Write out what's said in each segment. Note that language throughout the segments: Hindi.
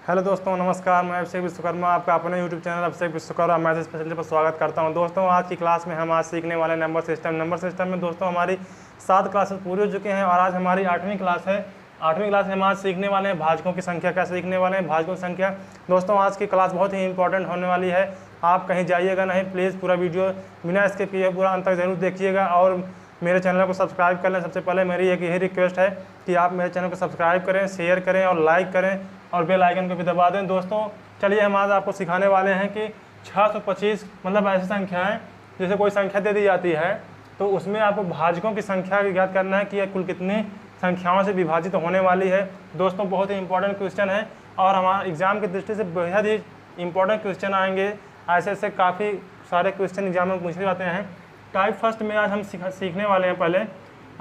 हेलो दोस्तों, नमस्कार। मैं अभिषेक विश्वकर्मा, आपका अपने यूट्यूब चैनल अभिषेक विश्वकर्मा मैथ स्पेशलिस्ट पर स्वागत करता हूं। दोस्तों, आज की क्लास में हम आज सीखने वाले नंबर सिस्टम में दोस्तों हमारी 7 क्लासेस पूरी हो चुके हैं और आज हमारी 8वीं क्लास है। 8वीं क्लास में हम आज सीखने वाले हैं भाजकों की संख्या। क्या सीखने वाले हैं? भाजकों की संख्या। दोस्तों, आज की क्लास बहुत ही इंपॉर्टेंट होने वाली है। आप कहीं जाइएगा नहीं, प्लीज़ पूरा वीडियो बिना स्किप किए पूरा अंत तक जरूर देखिएगा और मेरे चैनल को सब्सक्राइब कर लें। सबसे पहले मेरी एक यही रिक्वेस्ट है कि आप मेरे चैनल को सब्सक्राइब करें, शेयर करें और लाइक करें और बेल आइकन को भी दबा दें। दोस्तों, चलिए हम आज आपको सिखाने वाले हैं कि 625 मतलब ऐसी संख्याएं, जैसे कोई संख्या दे दी जाती है तो उसमें आपको भाजकों की संख्या ज्ञात करना है कि यह कुल कितनी संख्याओं से विभाजित होने वाली है। दोस्तों, बहुत ही इंपॉर्टेंट क्वेश्चन है और हमारे एग्जाम की दृष्टि से बेहद ही इंपॉर्टेंट क्वेश्चन आएंगे। ऐसे काफ़ी सारे क्वेश्चन एग्जाम में पूछे जाते हैं। टाइप फर्स्ट में आज हम सीखने वाले हैं। पहले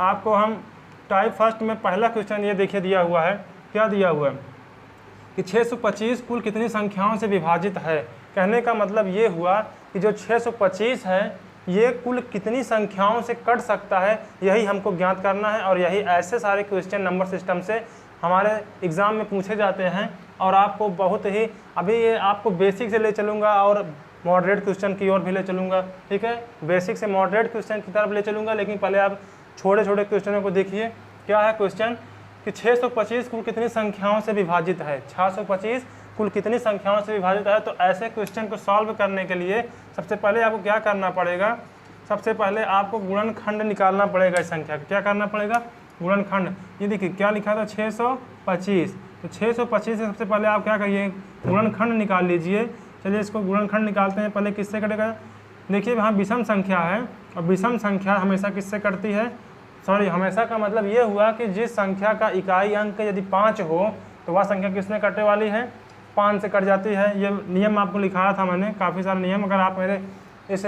आपको हम टाइप फर्स्ट में पहला क्वेश्चन ये देखिए दिया हुआ है। क्या दिया हुआ है कि 625 कुल कितनी संख्याओं से विभाजित है। कहने का मतलब ये हुआ कि जो 625 है ये कुल कितनी संख्याओं से कट सकता है, यही हमको ज्ञात करना है। और यही ऐसे सारे क्वेश्चन नंबर सिस्टम से हमारे एग्ज़ाम में पूछे जाते हैं और आपको बहुत ही अभी ये आपको बेसिक से ले चलूँगा और मॉडरेट क्वेश्चन की ओर भी ले चलूँगा। ठीक है, बेसिक से मॉडरेट क्वेश्चन की तरफ ले चलूँगा, लेकिन पहले आप छोटे छोटे क्वेश्चनों को देखिए। क्या है क्वेश्चन कि 625 कुल कितनी संख्याओं से विभाजित है। 625 कुल कितनी संख्याओं से विभाजित है। तो ऐसे क्वेश्चन को सॉल्व करने के लिए सबसे पहले आपको क्या करना पड़ेगा, सबसे पहले आपको गुणनखंड निकालना पड़ेगा। इस संख्या का क्या करना पड़ेगा? गुणनखंड। ये देखिए क्या लिखा था 625, तो 625 से सबसे पहले आप क्या करिए, गुणनखंड निकाल लीजिए। चलिए इसको गुणनखंड निकालते हैं। पहले किससे कटेगा? देखिए यहाँ विषम संख्या है और विषम संख्या हमेशा किससे कटती है? हमेशा का मतलब ये हुआ कि जिस संख्या का इकाई अंक यदि 5 हो तो वह संख्या किसने कटने वाली है? 5 से कट जाती है। ये नियम आपको लिखाया था मैंने, काफ़ी सारे नियम। अगर आप मेरे इस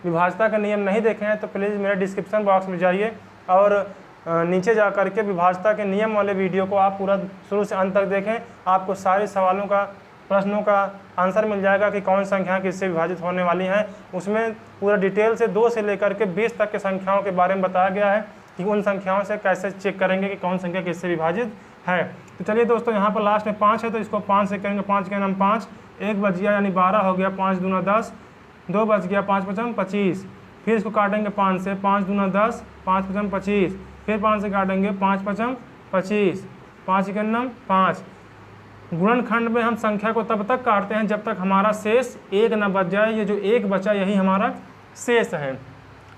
विभाजता का नियम नहीं देखे हैं तो प्लीज़ मेरे डिस्क्रिप्शन बॉक्स में जाइए और नीचे जा करके विभाजता के नियम वाले वीडियो को आप पूरा शुरू से अंत तक देखें। आपको सारे सवालों का, प्रश्नों का आंसर मिल जाएगा कि कौन संख्या किससे विभाजित होने वाली हैं। उसमें पूरा डिटेल से 2 से लेकर के 20 तक के संख्याओं के बारे में बताया गया है कि उन संख्याओं से कैसे चेक करेंगे कि कौन संख्या किससे विभाजित है। तो चलिए दोस्तों, यहाँ पर लास्ट में 5 है तो इसको 5 से करेंगे। 5 के नाम 5, 1 बच गया यानी 12 हो गया। 5 दूना 10, 2 बच गया, 5 पचम 25। फिर इसको काटेंगे 5 से, 5 दूना 10, 5 पचम 25। फिर 5 से काटेंगे, 5 पचम 25, 5 के नाम 5। गुणनखंड में हम संख्या को तब तक काटते हैं जब तक हमारा शेष 1 न बच जाए। ये जो 1 बचा यही हमारा शेष है।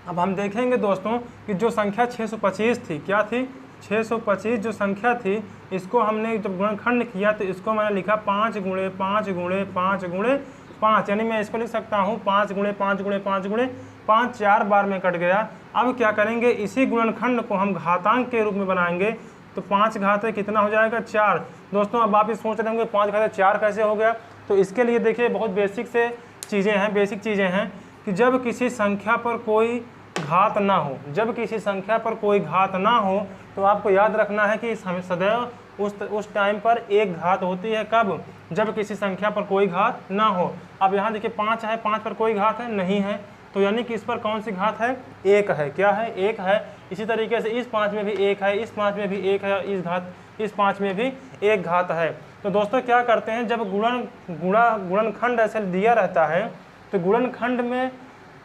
अब हम देखेंगे दोस्तों कि जो संख्या 625 थी, क्या थी? 625 जो संख्या थी, इसको हमने जब गुणनखंड किया तो इसको मैंने लिखा 5 गुणे 5 गुणे 5 गुणे 5, यानी मैं इसको लिख सकता हूँ 5 गुणे 5 गुणे 5 गुणे 5, 4 बार में कट गया। अब क्या करेंगे, इसी गुणनखंड को हम घातांक के रूप में बनाएंगे तो 5 घात कितना हो जाएगा? 4। दोस्तों, अब आप ये सोच रहे होंगे 5 घात 4 कैसे हो गया? तो इसके लिए देखिए बहुत बेसिक चीज़ें हैं कि जब किसी संख्या पर कोई घात ना हो, जब किसी संख्या पर कोई घात ना हो तो आपको याद रखना है कि सदैव उस टाइम पर एक घात होती है। कब? जब किसी संख्या पर कोई घात ना हो। अब यहाँ देखिए 5 है, 5 पर कोई घात है नहीं है, तो यानी कि इस पर कौन सी घात है? 1 है। क्या है? 1 है। इसी तरीके से इस 5 में भी 1 है, इस 5 में भी 1 है, इस 5 में भी 1 घात है। तो दोस्तों क्या करते हैं, जब गुणनखंड ऐसे दिया रहता है तो गुणनखंड में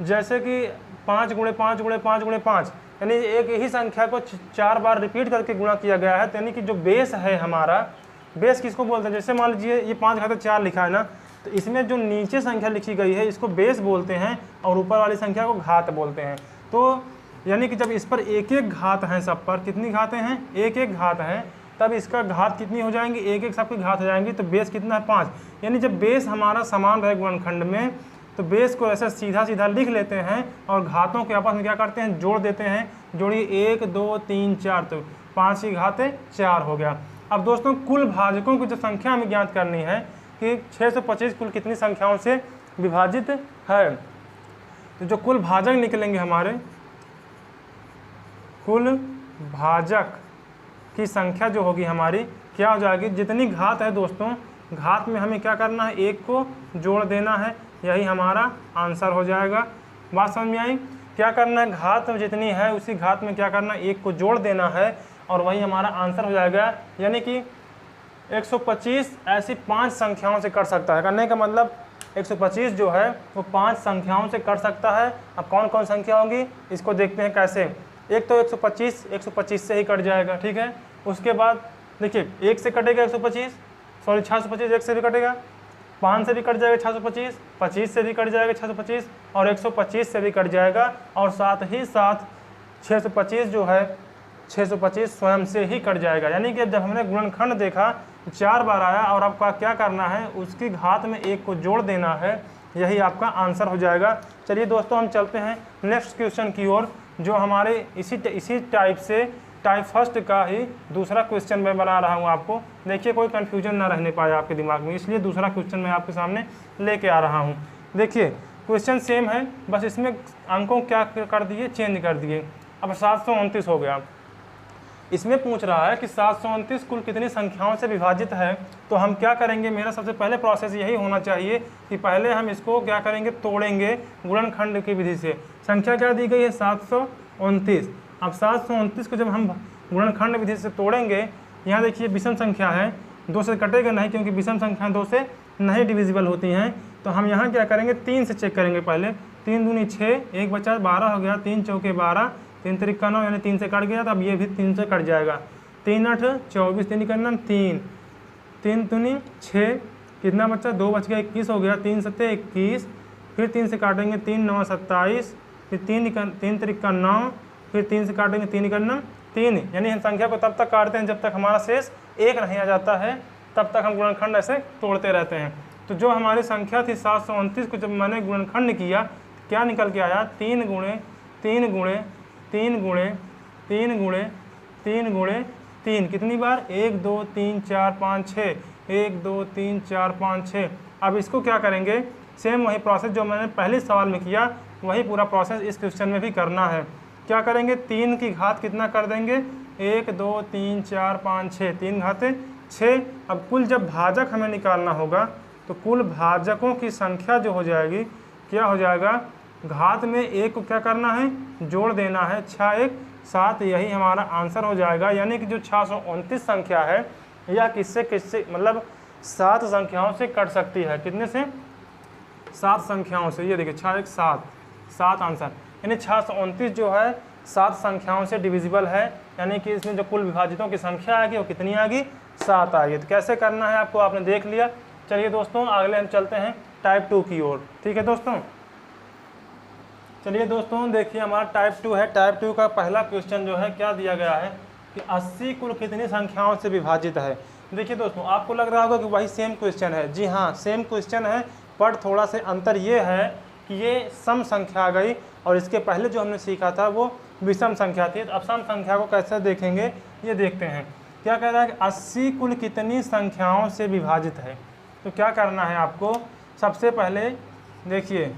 जैसे कि 5 गुणे 5 गुणे 5 गुणे 5, यानी एक ही संख्या को 4 बार रिपीट करके गुणा किया गया है। यानी कि जो बेस है हमारा, बेस किसको बोलते हैं? जैसे मान लीजिए ये 5 घात 4 लिखा है ना, तो इसमें जो नीचे संख्या लिखी गई है इसको बेस बोलते हैं और ऊपर वाली संख्या को घात बोलते हैं। तो यानी कि जब इस पर एक एक घात हैं, सब पर कितनी घातें हैं? एक एक घात हैं, तब इसका घात कितनी हो जाएंगी? एक एक सबकी घात हो जाएंगी। तो बेस कितना है? 5। यानी जब बेस हमारा समान रहे गुणनखंड में तो बेस को ऐसे सीधा सीधा लिख लेते हैं और घातों के आपस में क्या करते हैं? जोड़ देते हैं। जोड़िए 1 2 3 4, तो 5 की घातें 4 हो गया। अब दोस्तों, कुल भाजकों की जो संख्या हमें ज्ञात करनी है कि 625 कुल कितनी संख्याओं से विभाजित है। तो जो कुल भाजक निकलेंगे हमारे, कुल भाजक की संख्या जो होगी हमारी क्या हो जाएगी? जितनी घात है दोस्तों, घात में हमें क्या करना है? 1 को जोड़ देना है, यही हमारा आंसर हो जाएगा। बात समझ में आई? क्या करना है? घात जितनी है उसी घात में क्या करना है? 1 को जोड़ देना है और वही हमारा आंसर हो जाएगा। यानी कि 125 ऐसी 5 संख्याओं से कर सकता है। करने का मतलब 125 जो है वो 5 संख्याओं से कर सकता है। अब कौन कौन संख्या होंगी इसको देखते हैं कैसे। एक तो 125 से ही कट जाएगा, ठीक है। उसके बाद देखिए 1 से कटेगा 125, सॉरी 625, 1 से भी कटेगा, 5 से भी कट जाएगा 625, 25 से भी कट जाएगा 625 और 125 से भी कट जाएगा। और साथ ही साथ 625 जो है 625 स्वयं से ही कट जाएगा। यानी कि जब हमने गुणनखंड देखा 4 बार आया और आपका क्या करना है, उसकी घात में 1 को जोड़ देना है, यही आपका आंसर हो जाएगा। चलिए दोस्तों हम चलते हैं नेक्स्ट क्वेश्चन की ओर, जो हमारे इसी टाइप से टाइप फर्स्ट का ही दूसरा क्वेश्चन मैं बना रहा हूँ आपको। देखिए कोई कन्फ्यूजन ना रहने पाए आपके दिमाग में, इसलिए दूसरा क्वेश्चन मैं आपके सामने लेके आ रहा हूँ। देखिए क्वेश्चन सेम है, बस इसमें अंकों क्या कर दिए, चेंज कर दिए। अब 729 हो गया। इसमें पूछ रहा है कि 729 कुल कितनी संख्याओं से विभाजित है। तो हम क्या करेंगे, मेरा सबसे पहले प्रोसेस यही होना चाहिए कि पहले हम इसको क्या करेंगे, तोड़ेंगे गुणनखंड की विधि से। संख्या क्या दी गई है, 729। अब 729 को जब हम गुणनखंड विधि से तोड़ेंगे, यहाँ देखिए विषम संख्या है, 2 से कटेगा नहीं क्योंकि विषम संख्या 2 से नहीं डिविजिबल होती हैं। तो हम यहाँ क्या करेंगे, 3 से चेक करेंगे पहले। 3 दूनी 6, 1 बचा 12 हो गया, 3 चौके 12, 3 तिरिक्का 9, यानी 3 से कट गया। तो अब ये भी 3 से कट जाएगा। 3 8 24, 3 का 3, 3 दूनी 6, कितना बचा, 2 बच गया, 21 हो गया, 3 7 21, फिर 3 से काटेंगे, 3 9 27, फिर 3 तिरिक्का 9, फिर 3 से काटेंगे, 3 का 3। यानी हम संख्या को तब तक काटते हैं जब तक हमारा शेष 1 नहीं आ जाता है, तब तक हम गुणनखंड ऐसे तोड़ते रहते हैं। तो जो हमारी संख्या थी 729 को जब मैंने गुणनखंड किया, क्या निकल के आया, 3 गुणे 3 गुणे 3 गुणे 3 गुणे 3 गुणे 3, कितनी बार, 1 2 3 4 5 6, 1 2 3 4 5 6। अब इसको क्या करेंगे, सेम वही प्रोसेस जो मैंने पहले सवाल में किया, वही पूरा प्रोसेस इस क्वेश्चन में भी करना है। क्या करेंगे, 3 की घात कितना कर देंगे, 1 2 3 4 5 6, 3 घाते 6। अब कुल जब भाजक हमें निकालना होगा तो कुल भाजकों की संख्या जो हो जाएगी, क्या हो जाएगा, घात में 1 को क्या करना है, जोड़ देना है, 6 1 7, यही हमारा आंसर हो जाएगा। यानी कि जो 629 संख्या है यह किससे मतलब 7 संख्याओं से कट सकती है। कितने से, 7 संख्याओं से। ये देखिए 6 1 7, 7 आंसर। यानी 629 जो है 7 संख्याओं से डिविजिबल है। यानी कि इसमें जो कुल विभाजितों की संख्या आएगी वो कितनी आएगी, 7 आएगी। तो कैसे करना है आपको आपने देख लिया। चलिए दोस्तों अगले हम चलते हैं टाइप 2 की ओर, ठीक है दोस्तों। चलिए दोस्तों देखिए हमारा टाइप 2 है। टाइप 2 का पहला क्वेश्चन जो है क्या दिया गया है कि 80 कुल कितनी संख्याओं से विभाजित है। देखिए दोस्तों आपको लग रहा होगा कि वही सेम क्वेश्चन है। जी हाँ, सेम क्वेश्चन है, पर थोड़ा सा अंतर ये है कि ये सम संख्या आ गई और इसके पहले जो हमने सीखा था वो विषम संख्या थी। तो अब सम संख्या को कैसे देखेंगे ये देखते हैं। क्या कह रहा है कि 80 कुल कितनी संख्याओं से विभाजित है। तो क्या करना है आपको, सबसे पहले देखिए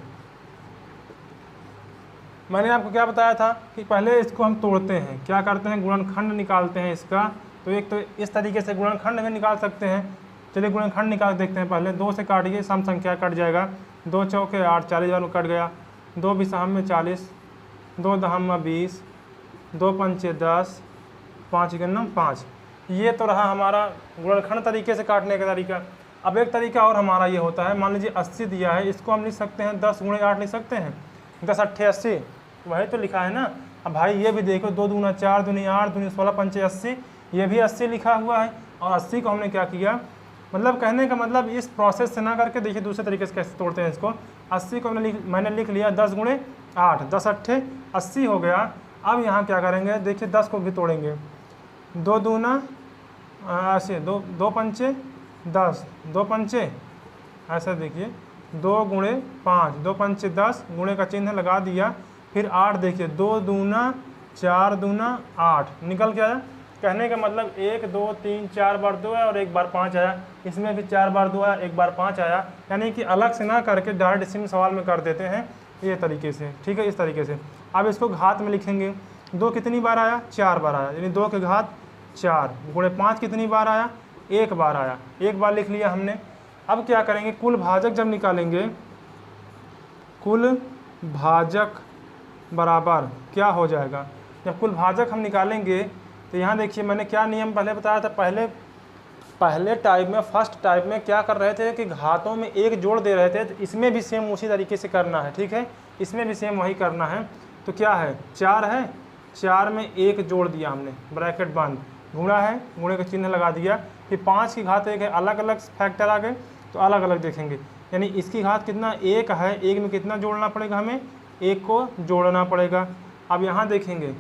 मैंने आपको क्या बताया था कि पहले इसको हम तोड़ते हैं, क्या करते हैं, गुणनखंड निकालते हैं इसका। तो एक तो इस तरीके से गुणनखंड में निकाल सकते हैं। चलिए गुणनखंड निकाल देखते हैं पहले। 2 से काटिए, सम संख्या कट जाएगा, 2 चौके 8, 40 बार कट गया, 2 बिसहम में 40, 2 दहम में 20, 2 पंचे 10, 5 गन्नम 5। ये तो रहा हमारा गुणनखंड तरीके से काटने का तरीका। अब एक तरीका और हमारा ये होता है, मान लीजिए 80 दिया है, इसको हम लिख सकते हैं 10 गुणे 8 लिख सकते हैं, 10 8 80, वही तो लिखा है ना। अब भाई ये भी देखो, 2 दूना 4, दूनी 8, दूनी 16, पंचे 80, ये भी 80 लिखा हुआ है। और 80 को हमने क्या किया, मतलब कहने का मतलब इस प्रोसेस से ना करके देखिए दूसरे तरीके से कैसे तोड़ते हैं इसको। 80 को मैंने लिख लिया 10 गुणे 8, 10 8 80 हो गया। अब यहाँ क्या करेंगे, देखिए 10 को भी तोड़ेंगे, 2 दूना ऐसे 2 पंचे 10, 2 पंचे ऐसा देखिए 2 गुणे 5, 2 पंचे 10, गुणे का चिन्ह लगा दिया। फिर 8 देखिए, 2 दूना 4 दूना 8 निकल के आया। कहने का मतलब 1 2 3 4 बार 2 है और 1 बार 5 आया। इसमें भी 4 बार 2 आया, 1 बार 5 आया। यानी कि अलग से ना करके डायरेक्ट इसी सवाल में कर देते हैं ये तरीके से, ठीक है, इस तरीके से। अब इसको घात में लिखेंगे, 2 कितनी बार आया, 4 बार आया, यानी 2 के घात 4 गुणे 5 कितनी बार आया, 1 बार आया, 1 बार लिख लिया हमने। अब क्या करेंगे, कुल भाजक जब निकालेंगे, कुल भाजक बराबर क्या हो जाएगा, जब कुल भाजक हम निकालेंगे तो यहाँ देखिए मैंने क्या नियम पहले बताया था, पहले टाइप में, फर्स्ट टाइप में क्या कर रहे थे कि घातों में एक जोड़ दे रहे थे, तो इसमें भी सेम उसी तरीके से करना है। ठीक है, इसमें भी सेम वही करना है। तो क्या है, 4 है, 4 में एक जोड़ दिया हमने, ब्रैकेट बंद, गुणा है, गुणे का चिन्ह लगा दिया। फिर 5 की घात 1 है, अलग अलग फैक्टर आ गए तो अलग अलग देखेंगे। यानी इसकी घात कितना 1 है, 1 में कितना जोड़ना पड़ेगा, हमें 1 को जोड़ना पड़ेगा। अब यहाँ देखेंगे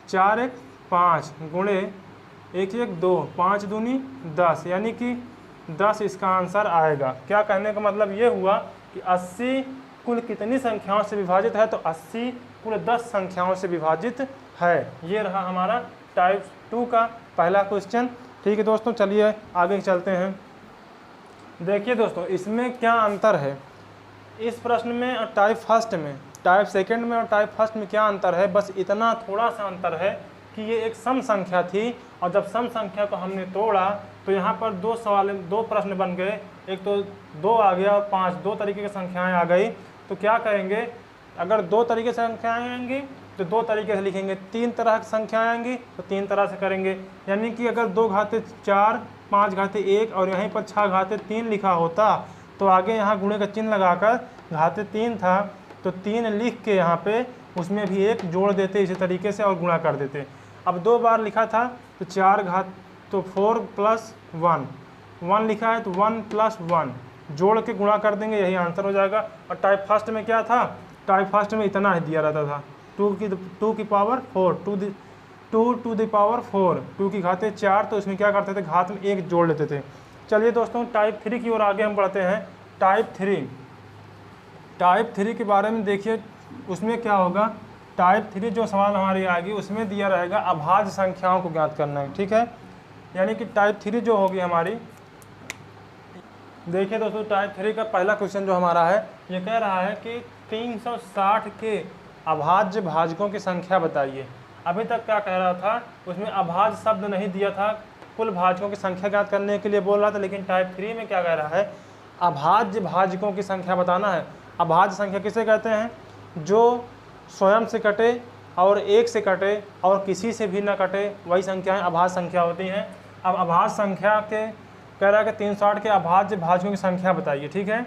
4 1 5 गुणे 1 1 2, 5 दूनी 10, यानी कि 10 इसका आंसर आएगा। क्या कहने का मतलब ये हुआ कि 80 कुल कितनी संख्याओं से विभाजित है, तो 80 कुल 10 संख्याओं से विभाजित है। ये रहा हमारा टाइप 2 का पहला क्वेश्चन। ठीक है दोस्तों, चलिए आगे चलते हैं। देखिए दोस्तों, इसमें क्या अंतर है इस प्रश्न में और टाइप फर्स्ट में, टाइप सेकंड में और टाइप फर्स्ट में क्या अंतर है, बस इतना थोड़ा सा अंतर है कि ये एक सम संख्या थी, और जब सम संख्या को हमने तोड़ा तो यहाँ पर 2 सवाल, 2 प्रश्न बन गए। एक तो 2 आ गया और 5, 2 तरीके की संख्याएं आ गई। तो क्या करेंगे, अगर 2 तरीके से संख्याएं आएंगी तो 2 तरीके से लिखेंगे, 3 तरह की संख्याएं आएंगी तो 3 तरह से करेंगे। यानी कि अगर 2 घाते 4, 5 घाते 1 और यहीं पर 6 घाते 3 लिखा होता, तो आगे यहाँ गुणे का चिन्ह लगाकर घाते 3 था तो 3 लिख के यहाँ पे उसमें भी 1 जोड़ देते इसी तरीके से और गुणा कर देते। अब 2 बार लिखा था तो 4 घात तो 4 + 1, 1 लिखा है तो 1 + 1 जोड़ के गुणा कर देंगे, यही आंसर हो जाएगा। और टाइप फर्स्ट में क्या था, टाइप फर्स्ट में इतना ही दिया रहता था, 2 की पावर 4, 2 टू द पावर 4, 2 की घाते 4, तो इसमें क्या करते थे, घात में 1 जोड़ लेते थे। चलिए दोस्तों, टाइप 3 की ओर आगे हम बढ़ते हैं। टाइप 3 के बारे में देखिए, उसमें क्या होगा, टाइप 3 जो सवाल हमारी आएगी उसमें दिया रहेगा अभाज्य संख्याओं को ज्ञात करना है। ठीक है, यानी कि टाइप 3 जो होगी हमारी, देखिए दोस्तों, टाइप 3 का पहला क्वेश्चन जो हमारा है ये कह रहा है कि 360 के अभाज्य भाजकों की संख्या बताइए। अभी तक क्या कह रहा था, उसमें अभाज्य शब्द नहीं दिया था, कुल भाजकों की संख्या ज्ञात करने के लिए बोल रहा था। लेकिन टाइप 3 में क्या कह रहा है, अभाज्य भाजकों की संख्या बताना है। अभाज्य संख्या किसे कहते हैं, जो स्वयं से कटे और 1 से कटे और किसी से भी न कटे, वही संख्याएं अभाज्य संख्या होती हैं। अब अभाज्य संख्या के कह रहा है कि 360 के अभाज्य भाजकों की संख्या बताइए। ठीक है,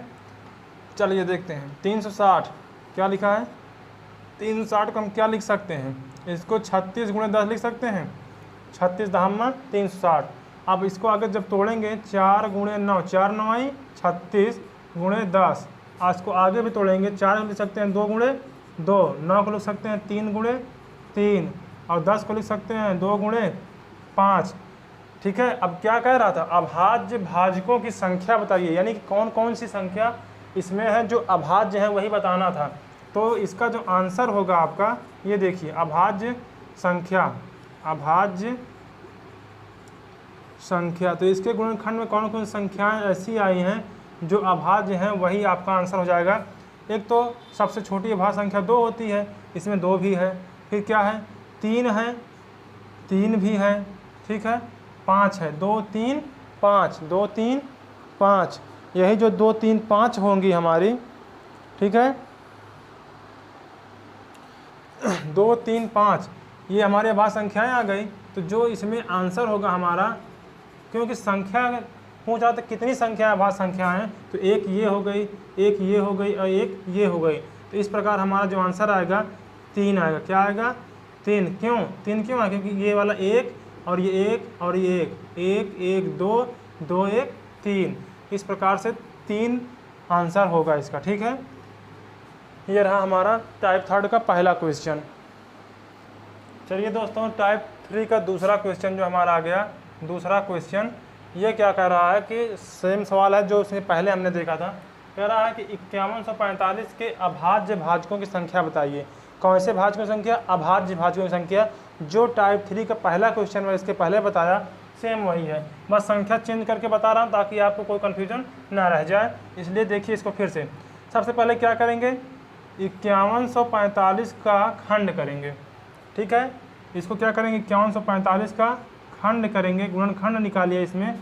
चलिए देखते हैं। 360 क्या लिखा है, 360 को हम क्या लिख सकते हैं, इसको 36 × 10 लिख सकते हैं, 36 दहम्मा 360। अब इसको आगे जब तोड़ेंगे 4 × 9, 4 9 36 × 10, आज को आगे भी तोड़ेंगे, 4 लिख सकते हैं 2 × 2, 9 को लिख सकते हैं 3 × 3 और 10 को लिख सकते हैं 2 × 5। ठीक है, अब क्या कह रहा था, अभाज्य भाजकों की संख्या बताइए, यानी कि कौन कौन सी संख्या इसमें है जो अभाज्य है वही बताना था। तो इसका जो आंसर होगा आपका, ये देखिए, अभाज्य संख्या, तो इसके गुणनखंड में कौन कौन सी संख्याएं ऐसी आई हैं जो अभाज्य हैं, वही आपका आंसर हो जाएगा। एक तो सबसे छोटी अभाज्य संख्या 2 होती है, इसमें 2 भी है। फिर क्या है, 3 है, 3 भी है। ठीक है, 5 है, 2 3 5, 2 3 5, यही जो 2 3 5 होंगी हमारी। ठीक है, 2 3 5 ये हमारी अभाज्य संख्याएं आ गई। तो जो इसमें आंसर होगा हमारा, क्योंकि संख्या पूछा तो कितनी संख्या अभाज्य संख्या हैं, तो एक ये हो गई, एक ये हो गई और एक ये हो गई। तो इस प्रकार हमारा जो आंसर आएगा 3 आएगा। क्या आएगा, 3। क्यों 3 क्यों आएगा, क्योंकि ये वाला 1 और ये 1 और ये 1 1 2 2 1 3, इस प्रकार से 3 आंसर होगा इसका। ठीक है, ये रहा हमारा टाइप 3 का पहला क्वेश्चन। चलिए दोस्तों, टाइप 3 का दूसरा क्वेश्चन जो हमारा आ गया, दूसरा क्वेश्चन ये क्या कह रहा है कि सेम सवाल है जो उसने पहले हमने देखा था। कह रहा है कि 5145 के अभाज्य भाजकों की संख्या बताइए। कौन से भाजकों की संख्या, अभाज्य भाजकों की संख्या। जो टाइप 3 का पहला क्वेश्चन मैं इसके पहले बताया सेम वही है, बस संख्या चेंज करके बता रहा हूँ ताकि आपको कोई कन्फ्यूजन ना रह जाए। इसलिए देखिए इसको फिर से। सबसे पहले क्या करेंगे, 5145 का खंड करेंगे। ठीक है, इसको क्या करेंगे, 5145 का खंड करेंगे, गुणनखंड निकालिए। इसमें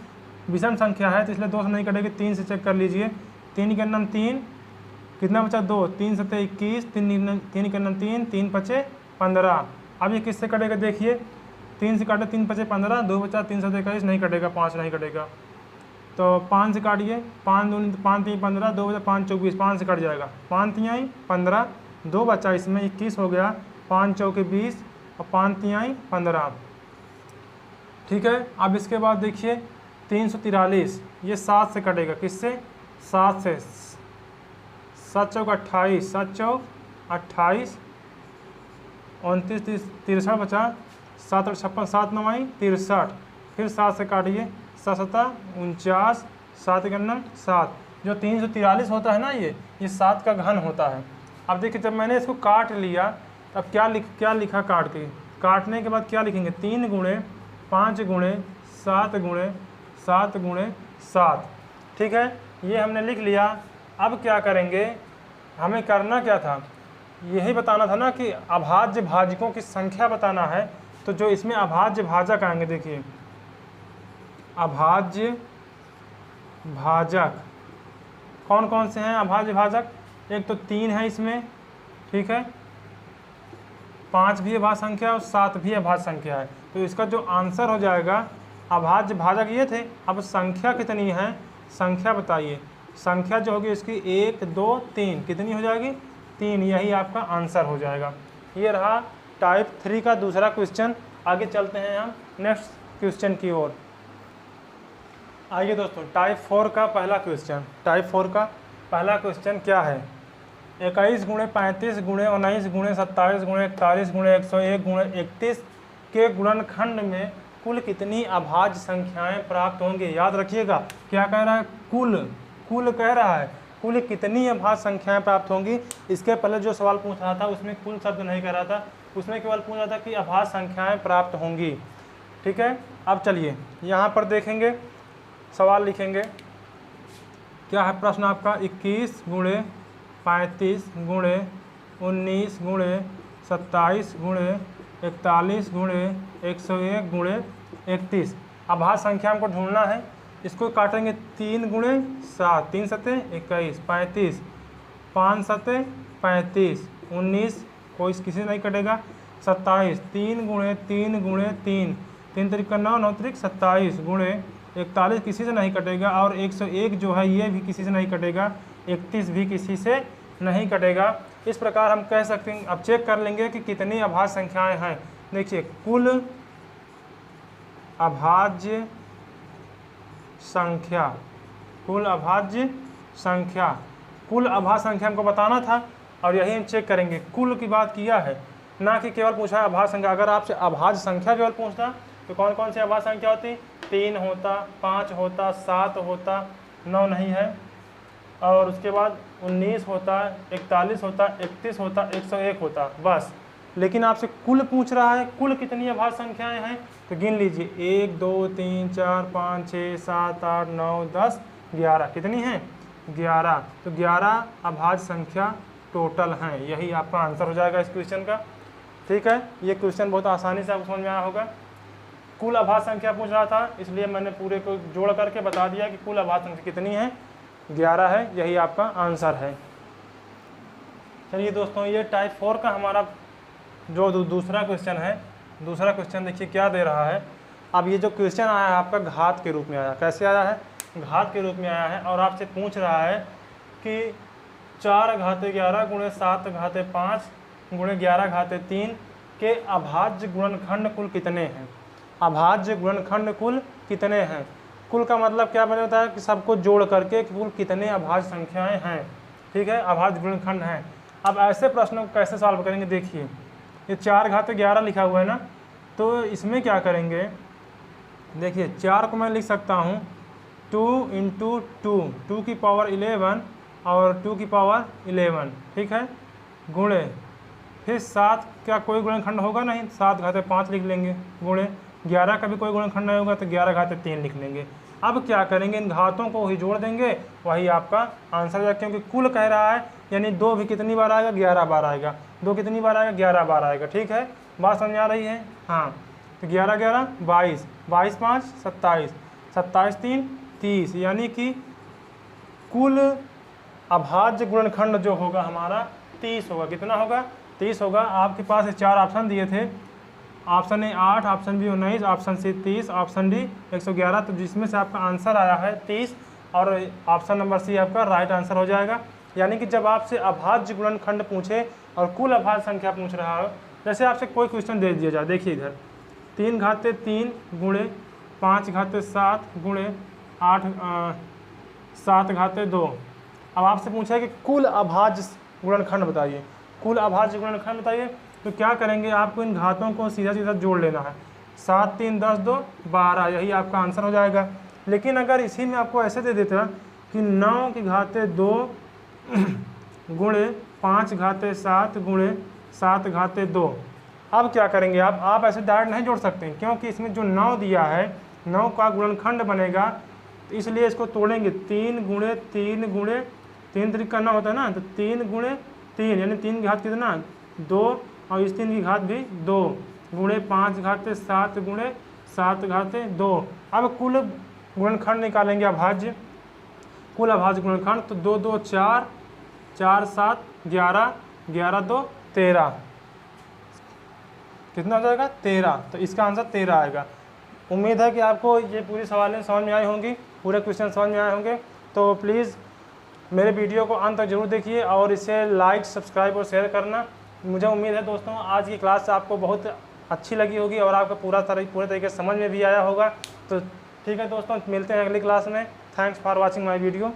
विषम संख्या है तो इसलिए 2 से नहीं कटेगी, 3 से चेक कर लीजिए। 3 के अन्नम 3, कितना बचा 2, 3 7 21, 3 के अन्नम 3, 3 5 15। अब ये किससे कटेगा देखिए, 3 से काटे 3 5 15, 2 बचा 3 7 21, नहीं कटेगा, 5 नहीं कटेगा। तो 5 से काटिए, 5 दूनी 5 3 15, 2 बचा 5 24, 5 से कट जाएगा, 5 3 15, 2 बचा इसमें 21 हो गया, 5 चौके 20 और 5 3 15। ठीक है, अब इसके बाद देखिए 343, ये 7 से कटेगा, किससे? 7 से, 7 चौक 28, 7 चौक 28, 29 63 बचा, 7 और 56, 7 9 63, फिर 7 से काटिए, 7 7 49, 7 1 7। जो 343 होता है ना, ये 7 का घन होता है। अब देखिए जब मैंने इसको काट लिया तब क्या लिखा काट के, काटने के बाद क्या लिखेंगे? 3 गुणे 5 गुणे 7 गुणे 7 गुणे 7। ठीक है, ये हमने लिख लिया। अब क्या करेंगे, हमें करना क्या था, यही बताना था ना कि अभाज्य भाजकों की संख्या बताना है। तो जो इसमें अभाज्य भाजक आएंगे, देखिए अभाज्य भाजक कौन कौन से हैं अभाज्य भाजक? एक तो 3 है इसमें, ठीक है, 5 भी अभाज्य संख्या और 7 भी अभाज्य संख्या है। तो इसका जो आंसर हो जाएगा, अभाज्य भाजक ये थे। अब संख्या कितनी है, संख्या बताइए। संख्या जो होगी इसकी 1 2 3, कितनी हो जाएगी? 3, यही आपका आंसर हो जाएगा। ये रहा टाइप 3 का दूसरा क्वेश्चन। आगे चलते हैं हम नेक्स्ट क्वेश्चन की ओर। आइए दोस्तों, टाइप 4 का पहला क्वेश्चन। टाइप 4 का पहला क्वेश्चन क्या है? 21 गुणे 35 गुणे 19 गुणे 27 गुणे 41 गुणे 101 गुणे 31 के गुणनखंड में कुल कितनी अभाज्य संख्याएं प्राप्त होंगे? याद रखिएगा, क्या कह रहा है? कुल कह रहा है, कुल कितनी अभाज्य संख्याएं प्राप्त होंगी। इसके पहले जो सवाल पूछ रहा था उसमें कुल शब्द नहीं कह रहा था, उसमें केवल पूछ रहा था कि अभाज्य संख्याएं प्राप्त होंगी। ठीक है, अब चलिए यहाँ पर देखेंगे, सवाल लिखेंगे। क्या है प्रश्न आपका? 21 गुणे 35 गुणे 19 गुणे 27 गुणे 41 गुणे 101 गुणे 31। अभाज्य संख्या हमको ढूंढना है। इसको काटेंगे 3 गुणे 7, 3 सते 21, 35, 5 सते 35, 19 कोई किसी से नहीं कटेगा, 27, 3 गुणे 3 गुणे 3, 3 तरीका 9, 9 तरीक 27 गुणे 41 किसी से नहीं कटेगा, और 101 जो है ये भी किसी से नहीं कटेगा, 31 भी किसी से नहीं कटेगा। इस प्रकार हम कह सकते हैं। अब चेक कर लेंगे कि कितनी अभाज्य संख्याएं हैं। देखिए, कुल अभाज्य संख्या, कुल अभाज्य संख्या, कुल अभाज्य संख्या हमको बताना था और यही हम चेक करेंगे। कुल की बात किया है, ना कि केवल पूछा है अभाज्य संख्या। अगर आपसे अभाज्य संख्या केवल पूछता तो कौन कौन सी अभाज्य संख्या होती? 3 होता, 5 होता, 7 होता, 9 नहीं है, और उसके बाद 19 होता, 41 होता, 31 होता, 101 होता, बस। लेकिन आपसे कुल पूछ रहा है, कुल कितनी अभाज्य संख्याएं हैं? तो गिन लीजिए, 1 2 3 4 5 6 7 8 9 10 11। कितनी हैं? 11। तो 11 अभाज्य संख्या टोटल हैं। यही आपका आंसर हो जाएगा इस क्वेश्चन का। ठीक है, ये क्वेश्चन बहुत आसानी से आपको समझ में आया होगा। कुल अभाज्य संख्या पूछ रहा था, इसलिए मैंने पूरे को जोड़ करके बता दिया कि कुल अभाज्य संख्या कितनी है, 11 है। यही आपका आंसर है। चलिए दोस्तों, ये टाइप 4 का हमारा जो दूसरा क्वेश्चन है, दूसरा क्वेश्चन देखिए क्या दे रहा है। अब ये जो क्वेश्चन आया है आपका घात के रूप में आया। कैसे आया है? घात के रूप में आया है, और आपसे पूछ रहा है कि 4 घाते 11 गुणे 7 घाते 5 गुणे 11 घाते 3 के अभाज्य गुणनखंड कुल कितने हैं? अभाज्य गुणनखंड कुल कितने हैं? कुल का मतलब क्या बने होता है कि सबको जोड़ करके कुल कितने अभाज्य संख्याएं हैं। ठीक है, अभाज्य गुणनखंड हैं। अब ऐसे प्रश्नों को कैसे सॉल्व करेंगे? देखिए, ये 4 घाते 11 लिखा हुआ है ना, तो इसमें क्या करेंगे? देखिए, 4 को मैं लिख सकता हूँ 2 × 2, 2 की पावर 11 और 2 की पावर 11, ठीक है, गुणे फिर 7 क्या कोई गुणनखंड होगा नहीं, 7 घाते 5 लिख लेंगे, गुणे 11 का भी कोई गुणनखंड नहीं होगा तो 11 घाते 3 लिख लेंगे। अब क्या करेंगे? इन घातों को ही जोड़ देंगे, वही आपका आंसर हो जाएगा। क्योंकि कुल कह रहा है, यानी 2 भी कितनी बार आएगा? 11 बार आएगा। 2 कितनी बार आएगा? 11 बार आएगा। ठीक है, बात समझ आ रही है? हाँ, तो 11 11 22, 22 5 27, 27 3 30, यानी कि कुल अभाज्य गुणनखंड जो होगा हमारा 30 होगा। कितना होगा? 30 होगा। आपके पास 4 ऑप्शन दिए थे, option A 8, option B 19, option C 30, option D 111। तो जिसमें से आपका आंसर आया है 30 और ऑप्शन नंबर सी आपका राइट आंसर हो जाएगा। यानी कि जब आपसे अभाज्य गुणनखंड पूछे और कुल अभाज्य संख्या पूछ रहा हो, जैसे आपसे कोई क्वेश्चन दे दिया जाए, देखिए इधर 3 घाते 3 गुणे 5 घाते 7 गुणे 8 7 घाते 2। अब आपसे पूछा है कि कुल अभाज्य गुणनखंड बताइए, कुल अभाज्य गुणनखंड बताइए। तो क्या करेंगे, आपको इन घातों को सीधा सीधा जोड़ लेना है। 7 3 10 2 12, यही आपका आंसर हो जाएगा। लेकिन अगर इसी में आपको ऐसे दे देता कि 9 की घाते 2 गुणे 5 घाते 7 गुणे 7 घाते 2, अब क्या करेंगे आप ऐसे डायरेक्ट नहीं जोड़ सकते क्योंकि इसमें जो 9 दिया है 9 का गुणनखंड बनेगा, तो इसलिए इसको तोड़ेंगे। 3 गुणे 3 गुणे 3 तरीक करना होता है ना, तो 3 गुणे 3 यानी 3 की घात कितना 2 और इस 3 की घात भी 2 गुणे 5 घाते 7 गुणे 7 घाते 2। अब कुल गुणनखंड निकालेंगे अभाज्य, कुल अभाज्य गुणनखंड। तो 2 2 4 4 7 11 11 2 13, कितना हो जाएगा 13। तो इसका आंसर 13 आएगा। उम्मीद है कि आपको ये पूरी सवालें समझ में आई होंगी, पूरे क्वेश्चन समझ में आए होंगे। तो प्लीज़ मेरे वीडियो को अंत तक जरूर देखिए और इसे लाइक सब्सक्राइब और शेयर करना। मुझे उम्मीद है दोस्तों आज की क्लास आपको बहुत अच्छी लगी होगी और आपको पूरे तरीके से समझ में भी आया होगा। तो ठीक है दोस्तों, मिलते हैं अगली क्लास में। Thanks for watching my video.